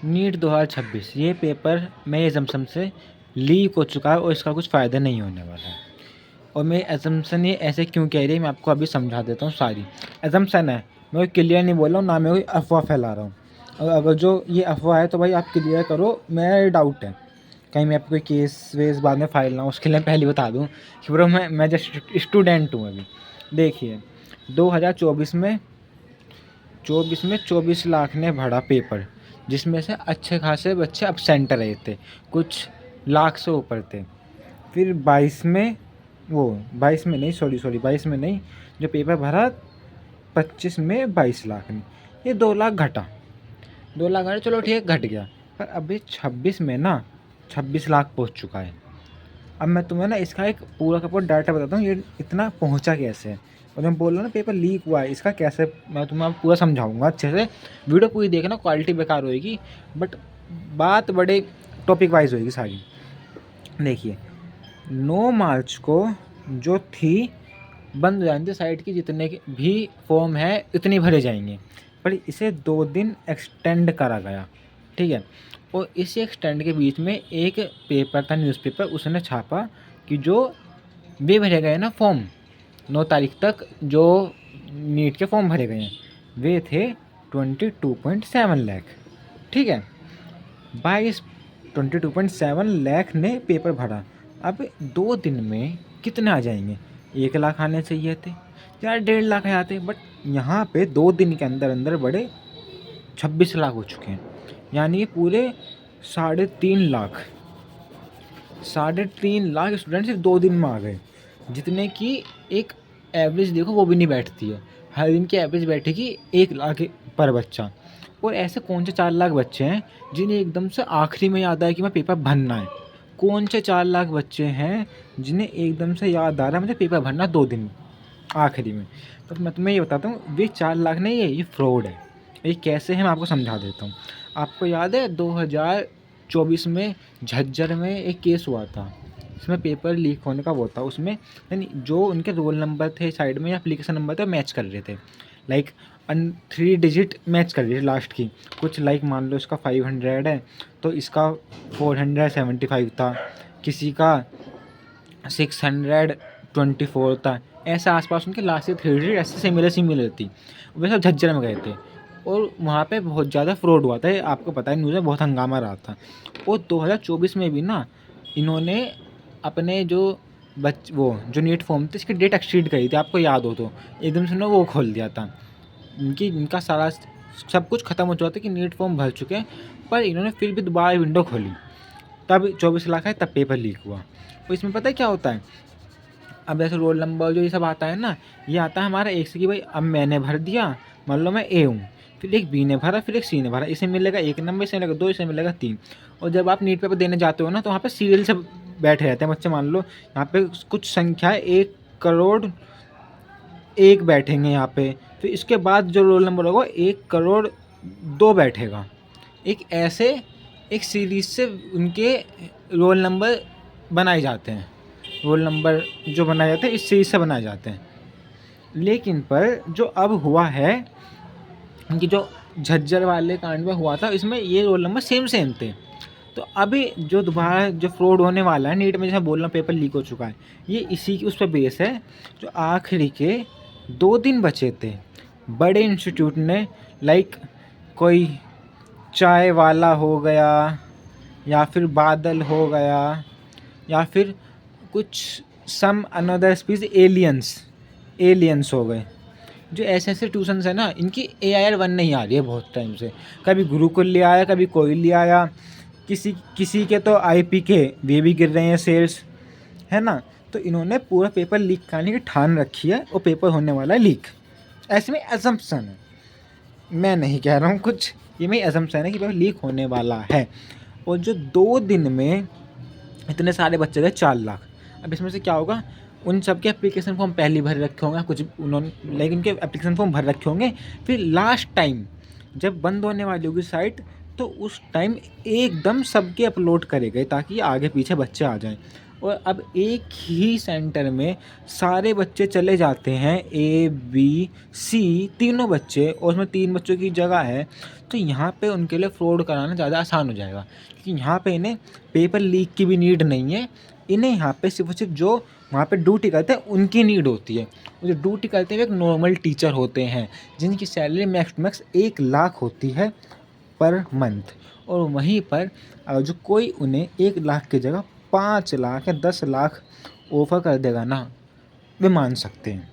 NEET 2026 ये paper मेरे assumption से लीक हो चुका है और इसका कुछ फ़ायदा नहीं होने वाला है। और मेरी एजम्पशन ये ऐसे क्यों कह रही है, मैं आपको अभी समझा देता हूँ। सारी एजम्पशन है, मैं कोई क्लियर नहीं बोल रहा हूँ, ना मैं कोई अफवाह फैला रहा हूँ। और अगर जो ये अफवाह है तो भाई आप क्लियर करो, मेरा डाउट है कहीं मैं आपको कोई केस वेस बाद में फाइल ना हो, उसके लिए पहले बता दूँ कि ब्रो मैं जस्ट स्टूडेंट हूँ अभी। देखिए 2024 में 24 लाख ने भरा पेपर, जिसमें से अच्छे खासे बच्चे absent रहे थे, कुछ लाख से ऊपर थे। फिर 22 में 22 में नहीं, सॉरी 22 में नहीं, जो पेपर भरा 25 में 22 लाख ने, ये 2 लाख घटा, 2 लाख घटा, चलो ठीक है घट गया। पर अभी 26 में ना 26 लाख पहुंच चुका है। अब मैं तुम्हें ना इसका एक पूरा का पूरा डाटा बताता हूँ, ये इतना पहुंचा कैसे है। और मैं बोल रहा हूँ ना पेपर लीक हुआ है, इसका कैसे मैं तुम्हें अब पूरा समझाऊंगा अच्छे से। वीडियो पूरी देखना, क्वालिटी बेकार होएगी बट बात बड़े टॉपिक वाइज होएगी सारी। देखिए 9 मार्च को जो थी बंद हो जानी थी साइट की, जितने भी फॉर्म है इतने भरे जाएंगे, पर इसे 2 दिन एक्सटेंड करा गया, ठीक है। और इसी एक्सटेंड के बीच में एक पेपर था, न्यूज़पेपर, उसने छापा कि जो वे भरे गए ना फॉर्म 9 तारीख तक, जो नीट के फॉर्म भरे गए हैं वे थे 22.7 लाख, ठीक है। 22.7 लाख ने पेपर भरा। अब 2 दिन में कितने आ जाएंगे? 1 लाख आने चाहिए थे या 1.5 लाख आते, बट यहाँ पे 2 दिन के अंदर अंदर बड़े 26 लाख हो चुके हैं। यानी कि पूरे 3.5 लाख स्टूडेंट सिर्फ 2 दिन में आ गए, जितने की एक एवरेज देखो वो भी नहीं बैठती है। हर दिन की एवरेज बैठेगी 1 लाख पर बच्चा। और ऐसे कौन से 4 लाख बच्चे हैं जिन्हें एकदम से आखिरी में याद आया कि मैं पेपर भरना है? कौन से 4 लाख बच्चे हैं जिन्हें एकदम से याद आ रहा है मुझे पेपर भरना 2 दिन आखिरी में? तो मैं तुम्हें ये बताता हूँ, ये 4 लाख नहीं है, ये फ्रॉड है। ये कैसे है मैं आपको समझा देता हूँ। आपको याद है 2024 में झज्जर में एक केस हुआ था, इसमें पेपर लीक होने का वो था। उसमें यानी जो उनके रोल नंबर थे साइड में या एप्लीकेशन नंबर थे मैच कर रहे थे, लाइक 3 डिजिट मैच कर रही है लास्ट की। कुछ लाइक मान लो इसका 500 है तो इसका 475 था, किसी का 624 था, ऐसा आसपास उनके लास्ट से 3 डिजिट ऐसे सिमिलर थी। वे सब झज्जर में गए थे और वहाँ पे बहुत ज़्यादा फ्रॉड हुआ था, आपको पता है, न्यूज़ में बहुत हंगामा रहा था। और 2024 में भी ना इन्होंने अपने जो जो नीट फॉर्म थे इसकी डेट एक्सटीड करी थी, आपको याद हो तो एकदम से ना वो खोल दिया था। इनका सारा सब कुछ ख़त्म हो चुका था कि नीट फॉर्म भर चुके हैं, पर इन्होंने फिर भी दोबारा विंडो खोली, तब 24 लाख है, तब पेपर लीक हुआ। और इसमें पता है क्या होता है, अब जैसे रोल नंबर जो ये सब आता है ना, ये आता है हमारा एक से कि भाई अब मैंने भर दिया, मान लो मैं ए हूँ, फिर एक बी ने भरा, फिर एक सी ने भरा, इसे मिलेगा 1 नंबर, इसे मिलेगा 2, इसे मिलेगा 3। और जब आप नीट पेपर देने जाते हो ना तो वहाँ पे सीरियल से बैठे रहते हैं बच्चे। मान लो यहाँ पे कुछ संख्या 1 करोड़ 1 बैठेंगे यहाँ पे, फिर इसके बाद जो रोल नंबर होगा 1 करोड़ 2 बैठेगा। एक ऐसे एक सीरीज से उनके रोल नंबर बनाए जाते हैं, रोल नंबर जो बनाए जाते हैं इस सीरीज से बनाए जाते हैं। लेकिन पर जो अब हुआ है कि जो झज्जर वाले कांड में हुआ था, इसमें ये रोल नंबर सेम थे। तो अभी जो दोबारा जो फ्रॉड होने वाला है नीट में, जैसा बोल रहा हूँ पेपर लीक हो चुका है, ये इसी की उस पर बेस है। जो आखिरी के 2 दिन बचे थे, बड़े इंस्टीट्यूट ने लाइक कोई चाय वाला हो गया, या फिर बादल हो गया, या फिर कुछ सम अनदर स्पीसीज एलियंस हो गए। जो ऐसे ट्यूशन्स है ना, इनकी AIR 1 नहीं आ रही है बहुत टाइम से। कभी गुरुकुल ले आया, कभी कोई ले आया, किसी के तो IP के वे भी गिर रहे हैं शेयर्स, है ना। तो इन्होंने पूरा पेपर लीक करने की ठान रखी है और पेपर होने वाला है लीक। ऐसे में एजम्पशन है, मैं नहीं कह रहा हूँ कुछ, ये मेरी एजम्पशन है कि पेपर लीक होने वाला है। और जो 2 दिन में इतने सारे बच्चे गए 4 लाख, अब इसमें से क्या होगा, उन सब के एप्लीकेशन फॉर्म पहले भर रखे होंगे, कुछ उन्होंने लाइक उनके एप्लीकेशन फॉर्म भर रखे होंगे, फिर लास्ट टाइम जब बंद होने वाली होगी साइट तो उस टाइम एकदम सबके अपलोड करे गए ताकि आगे पीछे बच्चे आ जाएं। और अब एक ही सेंटर में सारे बच्चे चले जाते हैं, ए बी सी तीनों बच्चे, और उसमें 3 बच्चों की जगह है, तो यहाँ पे उनके लिए फ्रॉड कराना ज़्यादा आसान हो जाएगा, क्योंकि यहाँ पे इन्हें पेपर लीक की भी नीड नहीं है। इन्हें यहाँ पे सिर्फ और सिर्फ जो वहाँ पे ड्यूटी करते हैं उनकी नीड होती है। वो जो ड्यूटी करते हैं वो एक नॉर्मल टीचर होते हैं, जिनकी salary max to max 1 lakh होती है पर मंथ। और वहीं पर जो कोई उन्हें 1 लाख की जगह 5 लाख या 10 लाख ऑफ़र कर देगा ना, वे मान सकते हैं।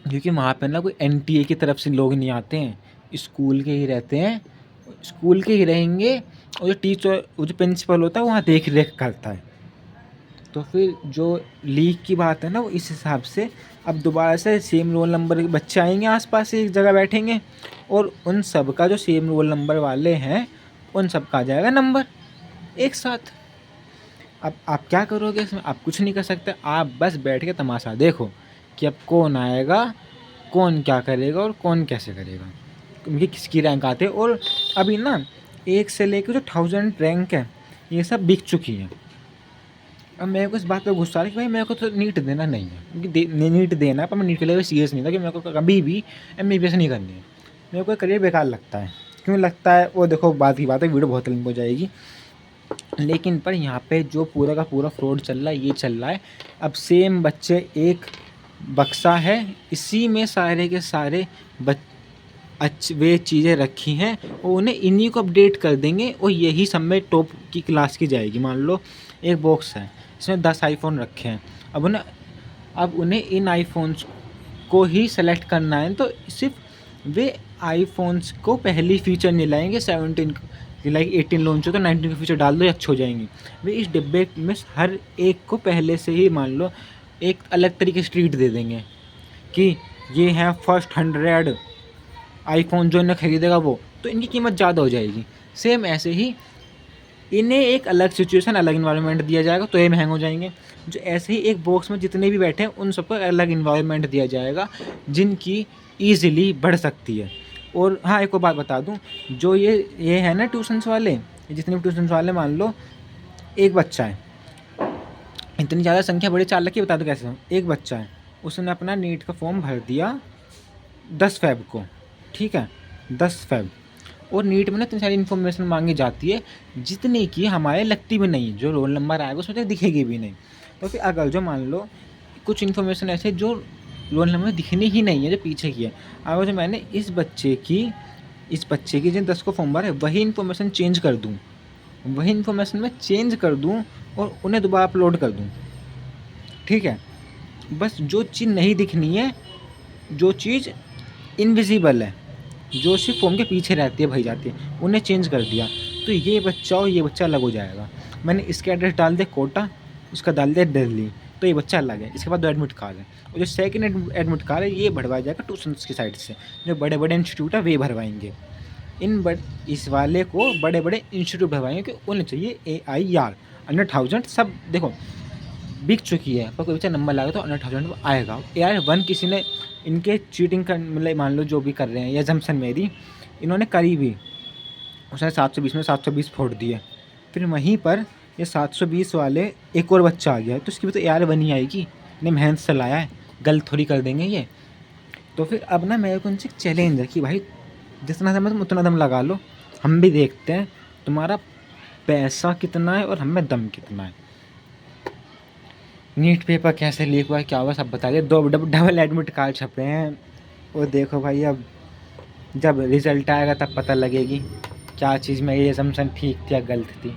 क्योंकि वहाँ पे ना कोई एनटीए की तरफ से लोग नहीं आते हैं, स्कूल के ही रहते हैं, स्कूल के ही रहेंगे, और वो जो प्रिंसिपल होता है वहाँ देख रेख करता है। तो फिर जो लीक की बात है ना, वो इस हिसाब से अब दोबारा से सेम रोल नंबर के बच्चे आएंगे, आसपास एक जगह बैठेंगे, और उन सब का जो सेम रोल नंबर वाले हैं उन सब का आ जाएगा नंबर एक साथ। अब आप क्या करोगे इसमें? आप कुछ नहीं कर सकते, आप बस बैठ के तमाशा देखो कि अब कौन आएगा, कौन क्या करेगा और कौन कैसे करेगा, उनकी किसकी रैंक आते हैं। और अभी ना 1 से लेकर जो 1000 रैंक है ये सब बिक चुकी है। अब मेरे को इस बात पे गुस्सा आ रहा है कि भाई मेरे को तो नीट देना नहीं है, क्योंकि नीट देना है, पर मैं नीट के लिए सीरियस नहीं था कि मेरे को कभी भी एमबीबीएस नहीं करनी है। मेरे को करियर बेकार लगता है। क्यों लगता है वो देखो, बात की बात है, वीडियो बहुत लंबी हो जाएगी। लेकिन पर यहाँ पे जो पूरा का पूरा फ्रॉड चल रहा है ये चल रहा है। अब सेम बच्चे एक बक्सा है, इसी में सारे के सारे वे चीज़ें रखी हैं, और उन्हें इन्हीं को अपडेट कर देंगे और यही सब में टॉप की क्लास की जाएगी। मान लो एक बॉक्स है, इसमें 10 आईफोन रखे हैं, अब उन्हें इन आईफोन्स को ही सेलेक्ट करना है, तो सिर्फ वे आईफोन्स को पहली फीचर नहीं लाएंगे। 17 लाइक 18 लॉन्च हो तो 19 के फीचर डाल दो, अच्छे हो जाएंगे। वे इस डिब्बे में हर एक को पहले से ही मान लो एक अलग तरीके से ट्रीट दे देंगे कि ये है फर्स्ट 100 आईफोन, जो इन्हें ख़रीदेगा वो, तो इनकी कीमत ज़्यादा हो जाएगी। सेम ऐसे ही इन्हें एक अलग सिचुएशन, अलग इन्वायरमेंट दिया जाएगा, तो ये महंगे हो जाएंगे। जो ऐसे ही एक बॉक्स में जितने भी बैठे हैं उन सबको अलग इन्वायरमेंट दिया जाएगा, जिनकी ईज़िली बढ़ सकती है। और हाँ, एक और बात बता दूँ, जो ये है ना ट्यूशन्स वाले, जितने भी ट्यूशन्स वाले, मान लो एक बच्चा है, इतनी ज़्यादा संख्या बड़ी 4 लाख की, बता दो कैसे। एक बच्चा है, उसने अपना नीट का फॉर्म भर दिया 10 फ़ेब को, ठीक है, 10 फ़ेब। और नीट में ना इतनी सारी इन्फॉर्मेशन मांगी जाती है जितनी कि हमारे लगती भी नहीं, जो रोल नंबर आएगा उसमें तो दिखेगी भी नहीं। तो फिर अगर जो मान लो कुछ इन्फॉर्मेशन ऐसे जो रोल नंबर दिखनी ही नहीं है, जो पीछे की है, अगर जो मैंने इस बच्चे की जिन 10 को फॉर्म भरा है वही इन्फॉर्मेशन चेंज कर दूँ, वही इन्फॉर्मेशन मैं चेंज कर दूँ और उन्हें दोबारा अपलोड कर दूँ, ठीक है, बस जो चीज़ नहीं दिखनी है, जो चीज़ इनविजिबल है, जो सिर्फ फॉर्म के पीछे रहती है, भरी जाती है, उन्हें चेंज कर दिया, तो ये बच्चा और ये बच्चा अलग हो जाएगा। मैंने इसका एड्रेस डाल दिया कोटा, उसका डाल दिया दिल्ली, तो ये बच्चा अलग है। इसके बाद 2 एडमिट कार्ड है, और जो सेकंड एडमिट कार्ड है ये भरवाया जाएगा ट्यूशन्स की साइड से, जो बड़े बड़े इंस्टीट्यूट है वे भरवाएंगे। इस वाले को बड़े बड़े इंस्टीट्यूट भरवाएंगे कि उन्हें चाहिए AIR अंडर 1000। सब देखो बिक चुकी है, पर कोई बच्चा नंबर लाएगा तो अंडर 1000 आएगा। AR1 किसी ने इनके चीटिंग कर, मतलब मान लो जो भी कर रहे हैं, या जमसन मेरी इन्होंने करी भी, उसने 720 में 720 फोड़ दिए। फिर वहीं पर ये 720 वाले एक और बच्चा आ गया है, तो इसकी भी तो AR1 ही आएगी, इन्हें मेहनत से लाया है, गलत थोड़ी कर देंगे ये। तो फिर अब ना मेरे को उनसे चैलेंज है कि भाई जितना दम है तुम उतना दम लगा लो, हम भी देखते हैं तुम्हारा पैसा कितना है और हमें दम कितना है। नीट पेपर कैसे लीक हुआ, क्या हुआ, सब बता दिए। 2 डबल एडमिट कार्ड छपे हैं, और देखो भाई अब जब रिज़ल्ट आएगा तब पता लगेगी क्या चीज़ में ये असम्पशन ठीक थी या गलत थी।